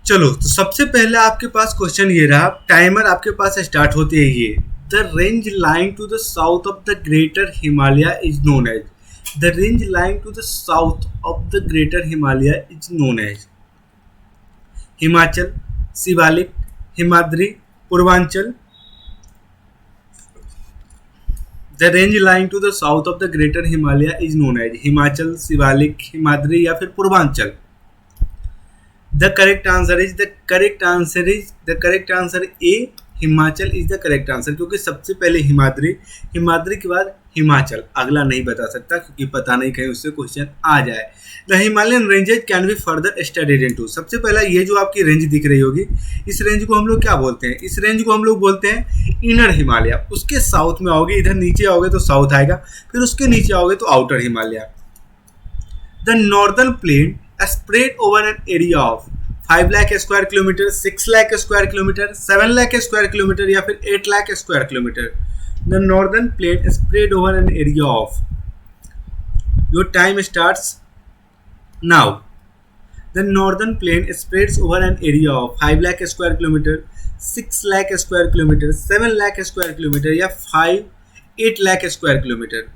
चलो, तो सबसे पहले आपके पास क्वेश्चन ये रहा, टाइमर आपके पास स्टार्ट होते ही ये, the range lying to the south of the greater Himalaya is known as, the range lying to the south of the greater Himalaya is known as Himachal, Shivalik, Himadri, Purvanchal. The range lying to the south of the greater Himalaya is known as Himachal, Shivalik, Himadri या फिर Purvanchal. The correct answer A, Himachal is the correct answer, क्योंकि सबसे पहले हिमाद्री, हिमाद्री के बाद हिमाचल, अगला नहीं बता सकता क्योंकि पता नहीं कहीं उससे क्वेश्चन आ जाए। The Himalayan ranges can be further studied into, सबसे पहला ये जो आपकी रेंज दिख रही होगी, इस रेंज को हम लोग क्या बोलते हैं? इस रेंज को हम लोग बोलते हैं इनर हिमालय। उसके साउथ में आओगे, इधर नीचे आओगे तो साउथ आएगा, फिर उसके नीचे आओगे तो outer Himalaya. The northern plane spread over an area of 5 lakh square kilometre, 6 lakh square kilometre, 7 lakh square kilometre या फिर 8 lakh square kilometre. The northern plane spread over an area of, your time starts now. The northern plane spreads over an area of 5 lakh square kilometre, 6 lakh square kilometre, 7 lakh square kilometre या 8 lakh square kilometre.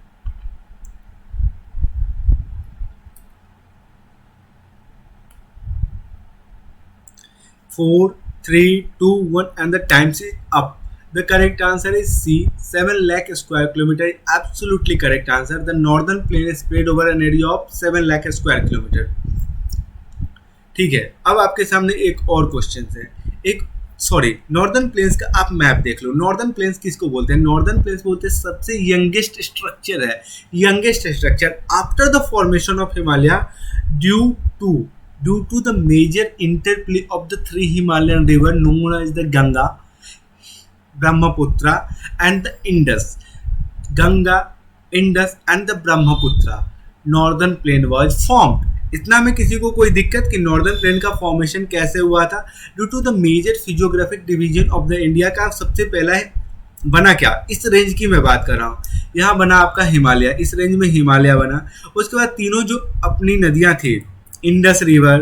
4, 3, 2, 1 and the time is up. The correct answer is C, 7 lakh square kilometer. Absolutely correct answer. The northern plain is spread over an area of 7 lakh square kilometer. ठीक है, अब आपके सामने एक और question है। Northern plains का आप मैप देख लो। नॉर्दर्न प्लेन्स किसको बोलते हैं? नॉर्दर्न प्लेन्स बोलते हैं सबसे यंगेस्ट स्ट्रक्चर है, youngest structure after the formation of Himalaya due to the major interplay of the three Himalayan rivers known as the Ganga, Brahmaputra and the Indus. Ganga, Indus and the Brahmaputra, northern plain was formed. इतना में किसी को कोई दिक्कत कि northern plain का formation कैसे हुआ था? Due to the major physiographic division of the India का सबसे पहला है बना क्या? इस रेंज की मैं बात कर रहा हूँ। यहाँ बना आपका हिमालय, इस रेंज में हिमालय बना। उसके बाद तीनों जो अपनी नदियाँ थी, इंडस रिवर,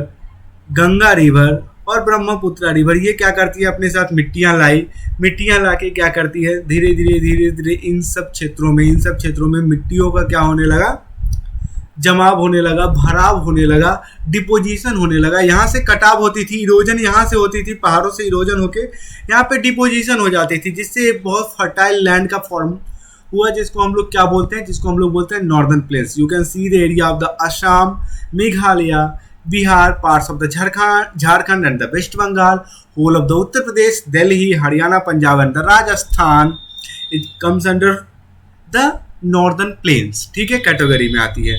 गंगा रिवर और ब्रह्मपुत्र रिवर, ये क्या करती है? अपने साथ मिट्टियाँ लाई, मिट्टियाँ ला के क्या करती है? धीरे धीरे इन सब क्षेत्रों में मिट्टियों का क्या होने लगा? जमाव होने लगा, भराव होने लगा, डिपोजिशन होने लगा। यहाँ से कटाव होती थी, इरोजन यहाँ से होती थी, पहाड़ों से इरोजन होके यहाँ पे डिपोजिशन हो जाती थी, जिससे बहुत फर्टाइल लैंड का फॉर्म हुआ, जिसको हम लोग क्या बोलते हैं? जिसको हम लोग बोलते हैं northern plains. You can see the area of the Assam, Meghalaya, Bihar, parts of the Jharkhand and the West Bengal, whole of the Uttar Pradesh, Delhi, Haryana, Punjab and the Rajasthan. It comes under the northern plains, ठीक है, कैटेगरी में आती है।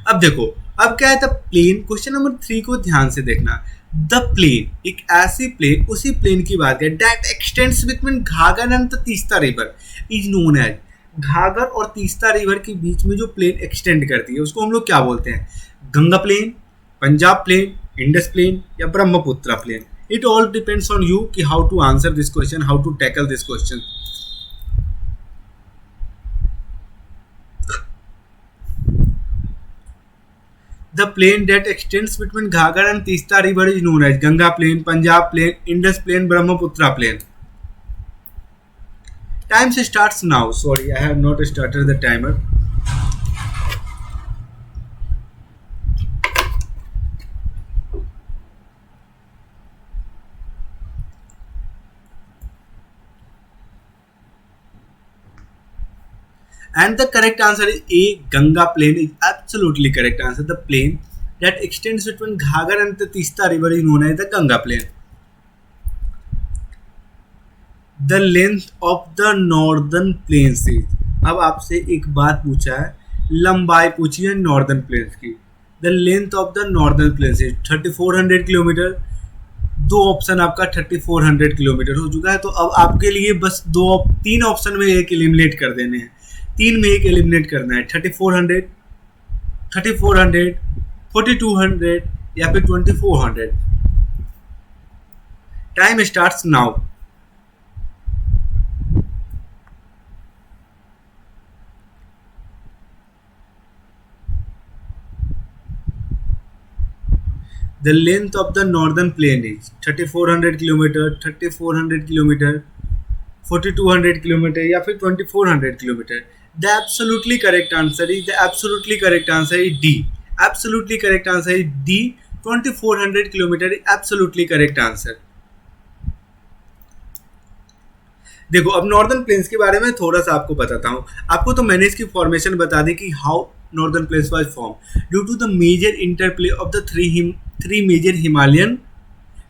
अब देखो, अब क्या है द प्लेन। क्वेश्चन नंबर 3 को ध्यान से देखना। द प्लेन, एक ऐसी प्लेन, उसी प्लेन की बात है, that x tends between घाघर and the Teesta river is known as. घाघर और तीस्ता रिवर के बीच में जो प्लेन एक्सटेंड करती है उसको हम लोग क्या बोलते हैं? Ganga plain, Punjab plain, Indus plain या Brahmaputra plain. It all depends on you कि how to answer this question, how to tackle this question. The plain that extends between Ghaggar and Teesta river is known as Ganga plain, Punjab plain, Indus plain, Brahmaputra plain. Time starts now. Sorry, I have not started the timer. And the correct answer is A, Ganga plain is absolutely correct answer. The plain that extends between Ghaggar and the Teesta river is known as the Ganga plain. The length of the northern plains is, अब आपसे एक बात पूछा है, लंबाई पूछी है northern plains की। The length of the northern plains is 3400 kilometre. दो ऑप्शन आपका 3400 किलोमीटर हो चुका है, तो अब आपके लिए बस 3 ऑप्शन में एक एलिमिनेट कर देने हैं। 3 में एक एलिमिनेट करना है, 3400, 4200 या फिर 2400। Time starts now. The length of the northern plane is 3400 kilometre, 3400 kilometre, 4200 kilometre या फिर 2400 kilometre. The absolutely correct answer is D. Absolutely correct answer is D. 2400 kilometre is absolutely correct answer. देखो अब northern plains के बारे में थोड़ा सा आपको बताता हूँ. आपको तो मैंने इसकी फॉर्मेशन बता दी कि how northern plains was form due to the major interplay of the three major Himalayan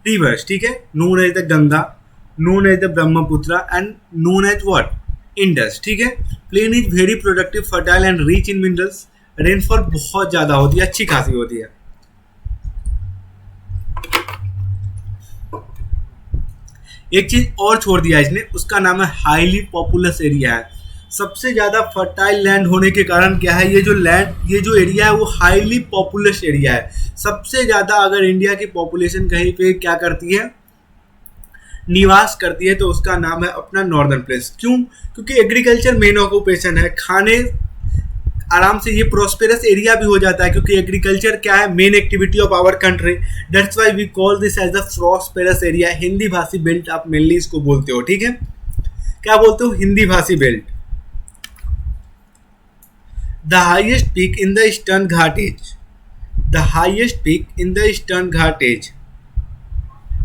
rivers. ठीक है, known as the Ganga, known as the Brahmaputra and known as what, Indus. ठीक है, plain is very productive, fertile and rich in minerals. Rainfall बहुत ज्यादा होती है, अच्छी खासी होती है. एक चीज और छोड़ दिया इसने, उसका नाम है हाईली पॉपुलस एरिया है. सबसे ज्यादा फर्टाइल लैंड होने के कारण क्या है, ये जो एरिया है वो हाईली पॉपुलस एरिया है. सबसे ज्यादा अगर इंडिया की पॉपुलेशन कहीं पे क्या करती है, निवास करती है, तो उसका नाम है अपना नॉर्दर्न प्लेन्स. क्यों? क्योंकि एग्रीकल्चर मेन ऑक्यूपेशन है. खाने आराम से ये प्रोस्पेरस एरिया भी हो जाता है क्योंकि एग्रीकल्चर क्या है, main activity of our country. That's why we call this as the prosperous area. Hindi भाषी बेल्ट आप मेनली इसको बोलते हो. ठीक है, क्या बोलते हो, हिंदी भाषी belt. The highest peak in the Eastern Ghat is, the highest peak in the Eastern Ghat is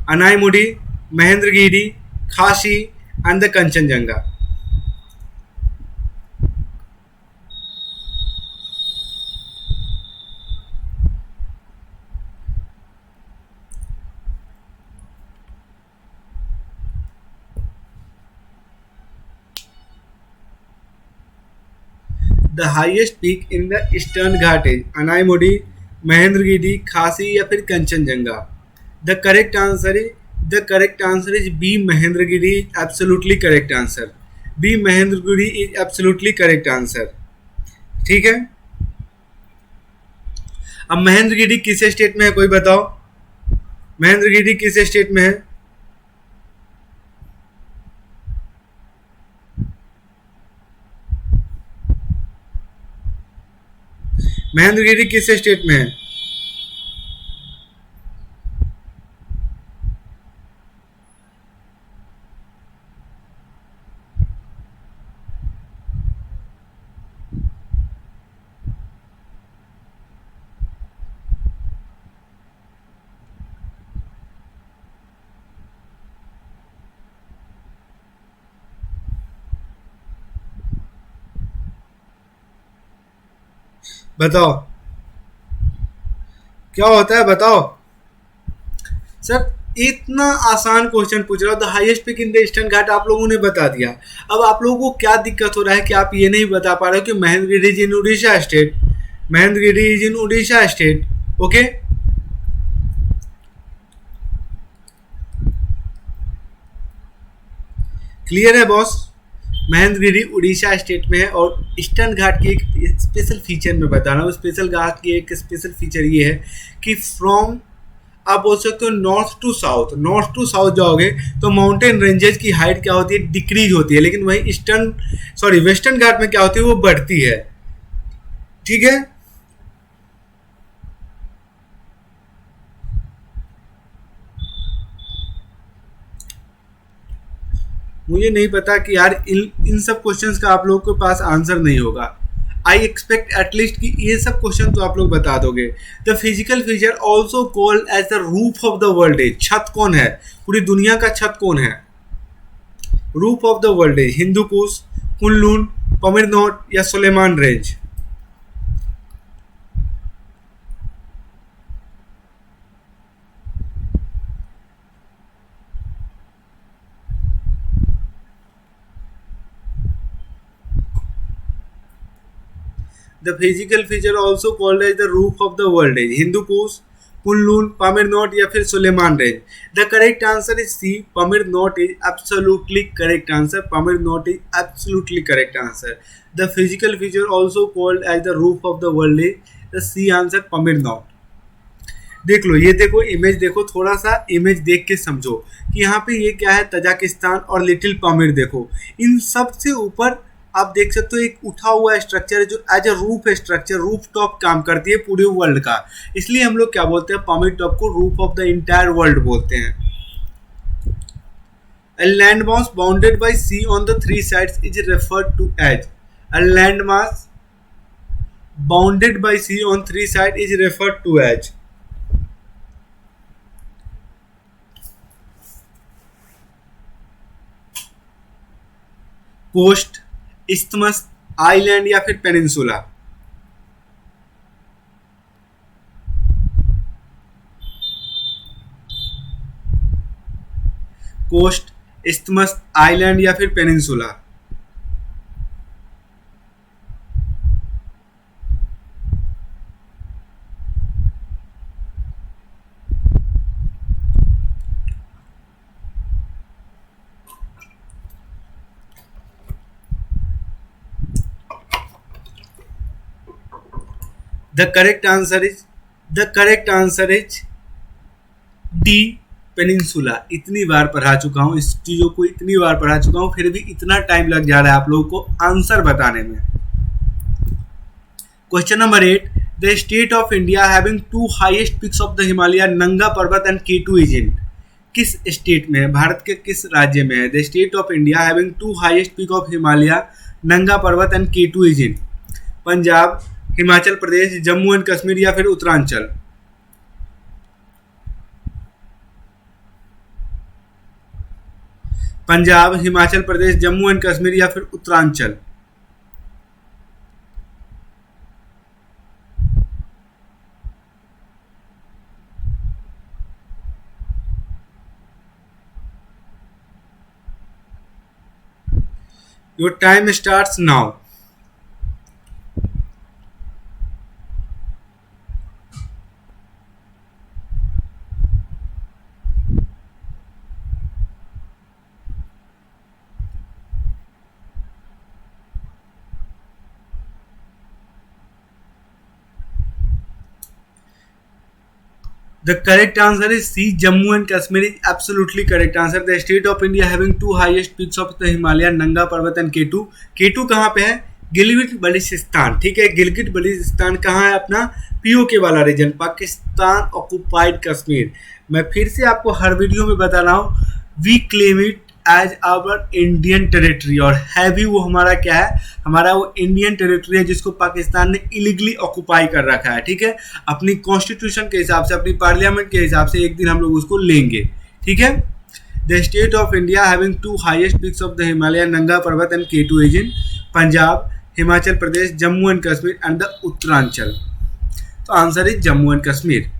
Anaimudi, Mahendragiri, Khasi and the Kanchenjunga. The highest peak in the Eastern Ghat is Anaimudi, Mahendragiri, Khasi या फिर Kanchenjunga. The correct answer is B, Mahendragiri. Absolutely correct answer. B, Mahendragiri is absolutely correct answer. ठीक है, अब महेंद्रगिरी किस state में है, कोई बताओ, महेंद्रगिरी किस स्टेट में है? महेंद्रगिरी किस स्टेट में है? बताओ क्या होता है, बताओ सर. इतना आसान क्वेश्चन पूछ रहा हूँ. The highest peak in the Eastern Ghat आप लोगों ने बता दिया. अब आप लोगों को क्या दिक्कत हो रहा है कि आप ये नहीं बता पा रहे हो कि Mahendragiri is in Orissa state. Mahendragiri is in Orissa state. Okay, clear है बॉस? महेंद्रगिरी उड़ीसा स्टेट में है. और ईस्टर्न घाट की एक स्पेशल फीचर मैं बता रहा हूँ. स्पेशल घाट की एक स्पेशल फीचर ये है कि फ्रॉम आप बोल सकते हो नॉर्थ टू साउथ जाओगे तो माउंटेन रेंजेस की हाइट क्या होती है, डिक्रीज होती है. लेकिन वही वेस्टर्न घाट में क्या होती है, वो बढ़ती है. ठीक है, मुझे नहीं पता कि यार इन सब क्वेश्चंस का आप लोगों के पास आंसर नहीं होगा. आई एक्सपेक्ट एटलीस्ट कि ये सब क्वेश्चन तो आप लोग बता दोगे. The physical feature also called as the roof of the world as. छत कौन है, पूरी दुनिया का छत कौन है? Roof of the world as, Hindu Kush, Kunlun, Pamir Knot या Sulaiman range. The physical feature also called as the roof of the world is Hindu Kush, Kunlun, Pamirnot या फिर Sulaiman range. The correct answer is C. Pamirnot is absolutely correct answer. Pamirnot is absolutely correct answer. The physical feature also called as the roof of the world is the C answer Pamirnot. देख लो, ये देखो image, देखो थोड़ा सा image देख के समझो कि यहाँ पे ये क्या है, तजाकिस्तान और लिटिल पामिर. देखो इन सब से ऊपर आप देख सकते हो एक उठा हुआ स्ट्रक्चर है जो as a roof structure, roof top काम करती है पूरे वर्ल्ड का, इसलिए हम लोग क्या बोलते हैं, पामी टॉप को roof of the entire world बोलते हैं। A landmass bounded by sea on the three sides is referred to as a landmass bounded by sea on three sides is referred to as coast, isthmus, island या फिर peninsula. Coast, isthmus, island या फिर peninsula. The correct answer is D, peninsula. इतनी बार पढ़ा चुका हूँ इस चीज़ों को, इतनी बार पढ़ा चुका हूँ, फिर भी इतना टाइम लग जा रहा है आप लोगों को आंसर बताने में। Question number 8, the state of India having two highest peaks of the Himalaya, Nanga Parbat and K two is इन। किस स्टेट में है, भारत के किस राज्य में है the state of India having two highest peak of Himalaya, Nanga Parbat and K two is in? Punjab, Himachal Pradesh, Jammu and Kashmir या फिर उत्तरांचल? पंजाब, हिमाचल प्रदेश, जम्मू एंड कश्मीर या फिर Uttaranchal? Your time starts now. The correct answer is C. Jammu and Kashmir is absolutely correct answer. The state of India having two highest peaks of the Himalaya, नंगा Parbat and केटू। केटू कहाँ पे है? गिलगिट बल्टिस्तान। ठीक है, गिलगिट बल्टिस्तान कहाँ है? अपना पीओके वाला रीजन, पाकिस्तान ऑक्युपाइड कश्मीर। मैं फिर से आपको हर वीडियो में बता रहा हूँ, we claim it as our Indian territory, और है भी वो हमारा क्या है, हमारा वो इंडियन टेरिटरी है जिसको पाकिस्तान ने इलीगली ऑक्युपाई कर रखा है। ठीक है, अपनी कॉन्स्टिट्यूशन के हिसाब से, अपनी पार्लियामेंट के हिसाब से एक दिन हम लोग उसको लेंगे। ठीक है, the state of India having two highest peaks of the Himalaya, Nanga Parbat and K two is in Punjab, Himachal Pradesh, Jammu and Kashmir and the Uttaranchal. तो answer is Jammu and Kashmir.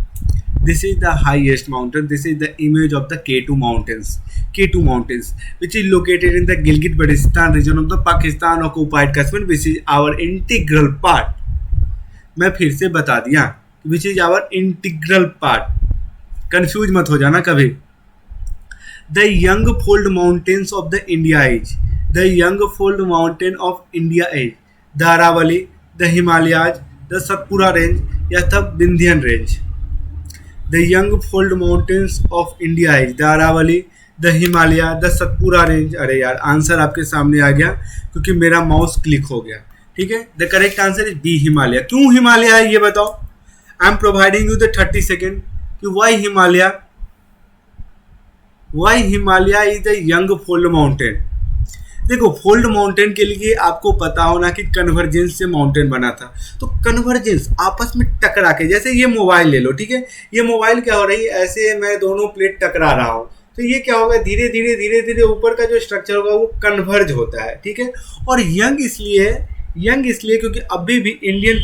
This is the highest mountain. This is the image of the K2 mountains. K2 mountains, which is located in the Gilgit-Baltistan region of the Pakistan occupied Kashmir, which is our integral part. मैं फिर से बता दिया, which is our integral part. Confuse मत हो जाना कभी। The Young-Fold mountains of the India is. The Young-Fold mountain of India is the Aravalli, the Himalayas, the Satpura range या the Vindhyan range. The Young-Fold mountains of India is the Aravalli, the Himalaya, the Satpura range। अरे यार, answer आपके सामने आ गया क्योंकि मेरा mouse click हो गया। ठीक है, the correct answer is B, Himalaya. क्यों हिमालय है ये बताओ? I am providing you the 30 second कि why Himalaya, why Himalaya is the young fold mountain. देखो, फोल्ड माउंटेन के लिए आपको पता होना कि कन्वर्जेंस से माउंटेन बना था। तो कन्वर्जेंस आपस में टकरा के, जैसे ये मोबाइल ले लो। ठीक है, ये मोबाइल क्या हो रही है, ऐसे मैं दोनों प्लेट टकरा रहा हूँ, तो ये क्या होगा, धीरे धीरे धीरे धीरे ऊपर का जो स्ट्रक्चर होगा वो कन्वर्ज होता है। ठीक है, और यंग इसलिए क्योंकि अभी भी इंडियन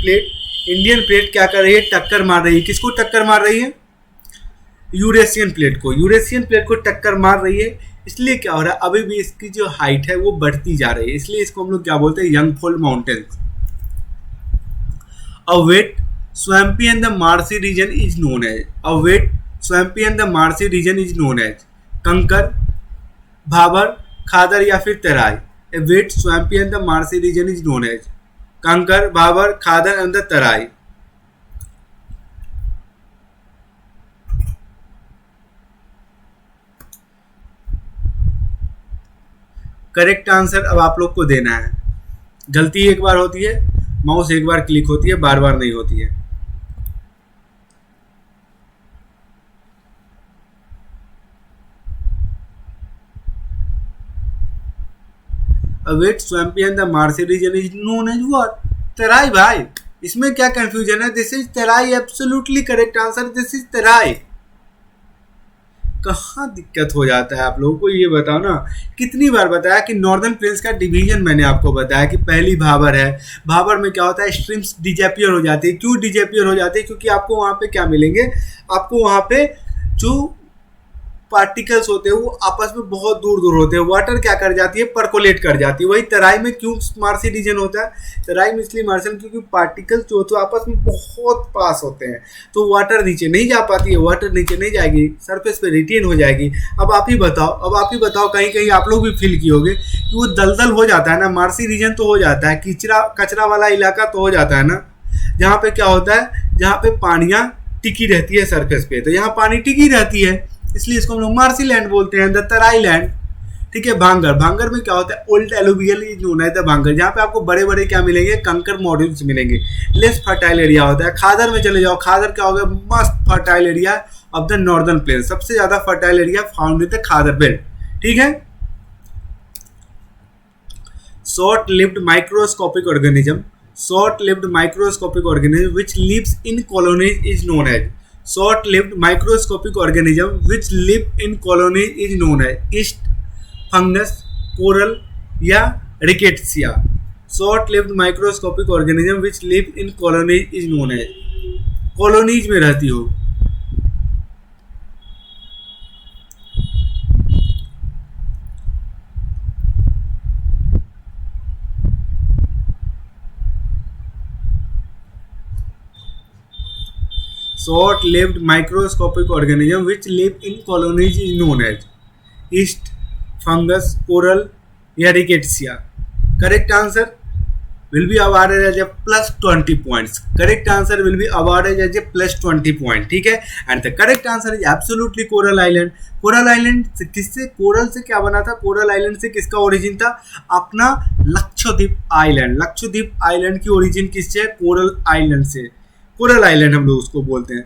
प्लेट क्या कर रही है, टक्कर मार रही है। किसको टक्कर मार रही है? यूरेशियन प्लेट को टक्कर मार रही है। इसलिए क्या हो रहा है, अभी भी इसकी जो हाइट है वो बढ़ती जा रही है, इसलिए इसको हम लोग क्या बोलते हैं, young fold mountains. A wet swampy and the marshy region is known as kankar, Bhabar, khadar या फिर Terai. A wet swampy and the marshy region is known as kankar, Bhabar, khadar and the Terai. Correct answer अब आप लोग को देना है। गलती एक बार होती है, माउस एक बार क्लिक होती है, बार बार नहीं होती है। A wet swampy and the marshy region is known as what? तराई भाई, इसमें क्या कंफ्यूजन है? This is Terai, absolutely correct answer, this is Terai. कहाँ दिक्कत हो जाता है आप लोगों को ये बताओ ना। कितनी बार बताया कि नॉर्दर्न प्लेन्स का डिवीजन मैंने आपको बताया कि पहली भाबर है, भाबर में क्या होता है, स्ट्रीम्स डिजेपियर हो जाती है। क्यों डिजेपियर हो जाती है? क्योंकि आपको वहाँ पे क्या मिलेंगे, आपको वहाँ पे जो पार्टिकल्स होते हैं वो आपस में बहुत दूर दूर होते हैं, वाटर क्या कर जाती है, परकोलेट कर जाती है। वही तराई में क्यों मार्सी रीजन होता है, तराई में इसलिए मार्शल क्योंकि पार्टिकल्स जो होते हैं आपस में बहुत पास होते हैं, तो वाटर नीचे नहीं जा पाती है, वाटर नीचे नहीं जाएगी, सरफेस पे रिटेन हो जाएगी। अब आप ही बताओ, कहीं कहीं आप लोग भी फील किए होंगे कि वो दलदल हो जाता है ना, मार्सी रीजन तो हो जाता है, कचरा वाला इलाका तो हो जाता है ना, जहाँ पे क्या होता है, जहाँ पे पानियाँ टिकी रहती है सरफेस पे, तो यहाँ पानी टिकी रहती है, इसलिए इसको हम लोग मार्सी लैंड बोलते हैं, द तराई लैंड। ठीक है। भांगर में क्या होता है, old alluvial is known as the bhangar, जहाँ पे आपको बड़े बड़े क्या मिलेंगे, कंकर मॉड्यूल्स मिलेंगे, लेस फर्टाइल एरिया होता है। खादर में चले जाओ, खादर क्या हो गया, मस्त fertile area of the northern plain, सबसे ज्यादा fertile area found in the khadar belt. ठीक है। Short lived microscopic organism which lives in colonies is known as, short-lived microscopic organism which live in colonies is known as yeast, fungus, coral या rickettsia। short-lived microscopic organism which live in colonies is known as, colonies में रहती हो। short-lived microscopic organism which live in colonies is known as yeast, fungus, coral या rickettsia। Correct answer will be awarded as a plus 20 points. Correct answer will be awarded as a plus 20 point. ठीक है। And the correct answer is absolutely Coral Island. Coral island से किससे, coral से क्या बना था, coral island से किसका ओरिजिन था, अपना लक्षद्वीप आइलैंड। लक्षद्वीप आइलैंड की ओरिजिन किससे है, कोरल आइलैंड से। कोरल आइलैंड हम लोग उसको बोलते हैं।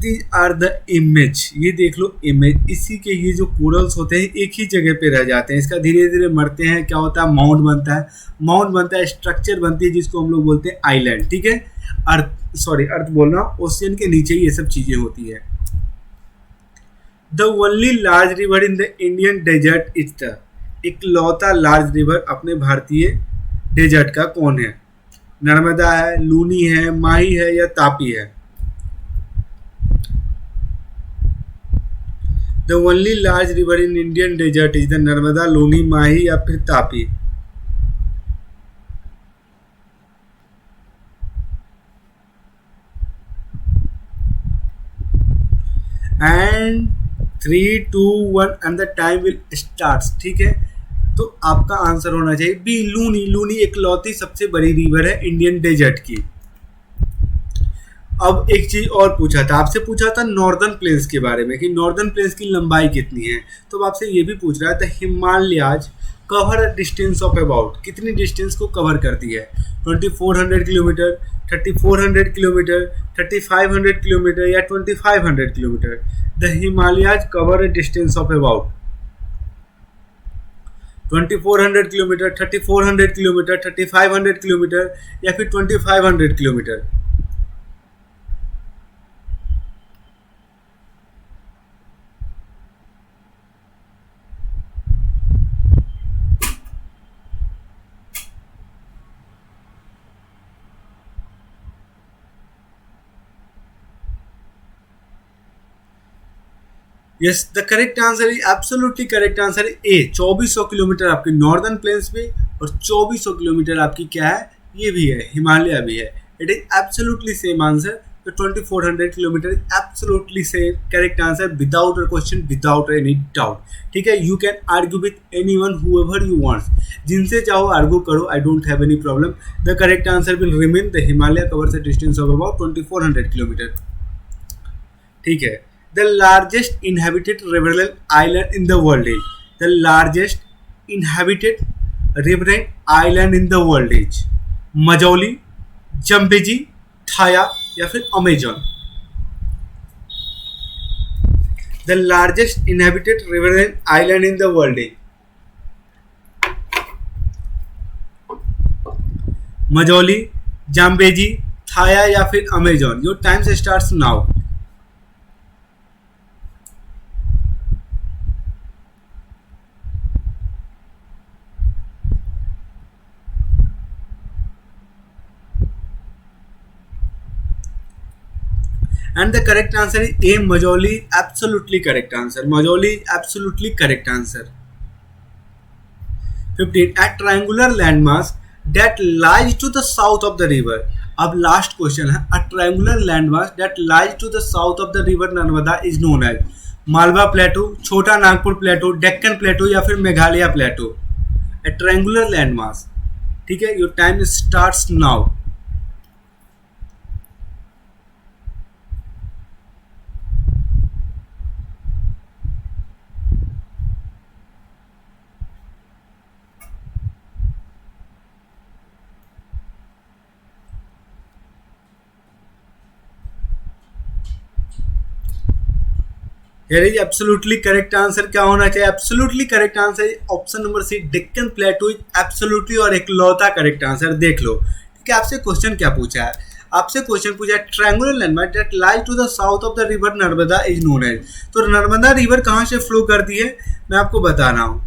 दीज आर द इमेज, ये देख लो इमेज, इसी के ये जो कोरल्स होते हैं एक ही जगह पे रह जाते हैं, इसका धीरे धीरे मरते हैं, क्या होता है, माउंट बनता है, स्ट्रक्चर बनती है जिसको हम लोग बोलते हैं आइलैंड। ठीक है। अर्थ बोलना, ओशियन के नीचे ये सब चीजें होती है। The only large river in the Indian desert is the, इकलौता लार्ज रिवर अपने भारतीय डेजर्ट का कौन है, नर्मदा है, लूनी है, माही है या तापी है। The only large river in Indian desert is the Narmada, Luni, Mahi या फिर Tapi. And 3, 2, 1 and the time will start. ठीक है। तो आपका आंसर होना चाहिए बी, लूनी। लूनी इकलौती सबसे बड़ी रिवर है इंडियन डेजर्ट की। अब एक चीज और पूछा था आपसे, पूछा था नॉर्दर्न प्लेन्स के बारे में कि नॉर्दर्न प्लेन्स की लंबाई कितनी है, तो अब आपसे ये भी पूछ रहा है the Himalayas cover a distance of about, कितनी डिस्टेंस को कवर करती है, 2400 किलोमीटर, 3400 किलोमीटर, 3500 किलोमीटर या 2500 kilometre. The Himalayas cover a distance of about 2400 kilometre, 3400 kilometre, 3500 kilometre या फिर 2500 kilometre. Yes, the correct answer is absolutely correct answer A, 2400 kilometre आपके northern plains पे और 2400 किलोमीटर आपकी क्या है, ये भी है, हिमालय भी है। It is absolutely same answer. तो 2400 kilometre is absolutely same correct answer without a question, without any doubt. ठीक है। You can argue with anyone whoever you wants, जिनसे चाहो आर्ग्यू करो, I don't have any problem. The correct answer will remain the Himalaya covers a distance of about 2400 kilometre. ठीक है। The largest inhabited riverine island in the world is, the largest inhabited riverine island in the world is? Majuli, Zambezi, Thaya या फिर Amazon? The largest inhabited riverine island in the world is? Majuli, Zambezi, Thaya या फिर Amazon? Your time starts now. And the correct answer is A. Majoli. Absolutely correct answer. Majoli is absolutely correct answer. 15. A triangular landmass that lies to the south of the river. अब last question है. A triangular landmass that lies to the south of the river Narmada is known as Malwa plateau, Chota Nagpur प्लेटो, डेक्कन प्लेटो या फिर मेघालय प्लेटो. A triangular landmass. ठीक है. Your time starts now. Here is absolutely correct answer. क्या होना चाहिए? Absolutely correct answer option number C, Deccan plateau is absolutely और इकलौता correct answer. देख लो. ठीक है. आपसे क्वेश्चन क्या पूछा है? आपसे क्वेश्चन पूछा है triangular landmark that lies to the south of the river Narmada is known as. तो नर्मदा रिवर कहाँ से फ्लो करती है मैं आपको बता रहा हूँ.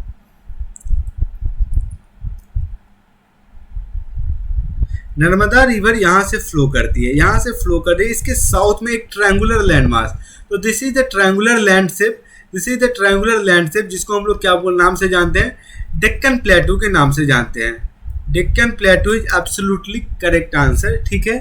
नर्मदा रिवर यहाँ से फ्लो करती है, यहाँ से फ्लो कर रही है. इसके साउथ में एक ट्रायंगुलर लैंडमार्क. तो this is the triangular landscape. This is the triangular landscape जिसको हम लोग क्या बोल नाम से जानते हैं? डेक्कन प्लेटो के नाम से जानते हैं. Deccan plateau is absolutely correct answer. ठीक है.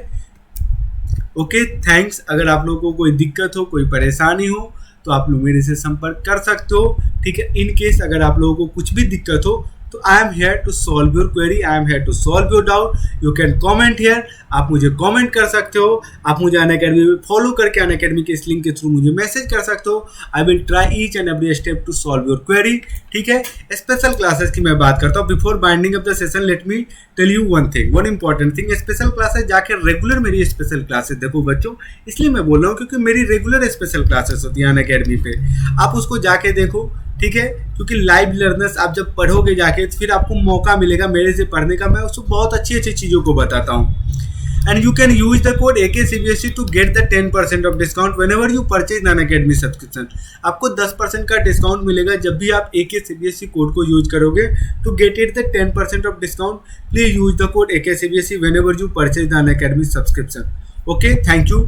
Okay, thanks. अगर आप लोगों को कोई दिक्कत हो, कोई परेशानी हो तो आप लोग मेरे से संपर्क कर सकते हो. ठीक है. इन केस अगर आप लोगों को कुछ भी दिक्कत हो तो I am here to solve your query, I am here to solve your doubt. You can comment here. आप मुझे कमेंट कर सकते हो. आप मुझे अनअकैडमी में फॉलो करके अनअकैडमी के इस लिंक के थ्रू मुझे मैसेज कर सकते हो. I will try each and every step to solve your query. ठीक है. स्पेशल क्लासेस की मैं बात करता हूँ. Before binding up the session let me tell you one thing, one important thing. Special classes जाके रेगुलर मेरी स्पेशल क्लासेस देखो बच्चों. इसलिए मैं बोल रहा हूँ क्योंकि मेरी रेगुलर स्पेशल क्लासेस होती हैं अनअकैडमी पे. आप उसको जाके देखो. ठीक है. क्योंकि लाइव लर्नर्स आप जब पढ़ोगे जाके तो फिर आपको मौका मिलेगा मेरे से पढ़ने का. मैं उसको बहुत अच्छी अच्छी चीज़ों को बताता हूँ. And you can use the code AKCBSE to get the 10% off discount whenever you purchase Unacademy subscription. आपको 10% का डिस्काउंट मिलेगा जब भी आप AKCBSE कोड को यूज करोगे. To get it the 10% off discount please use the code AKCBSE whenever you purchase the Unacademy subscription. Okay, thank you.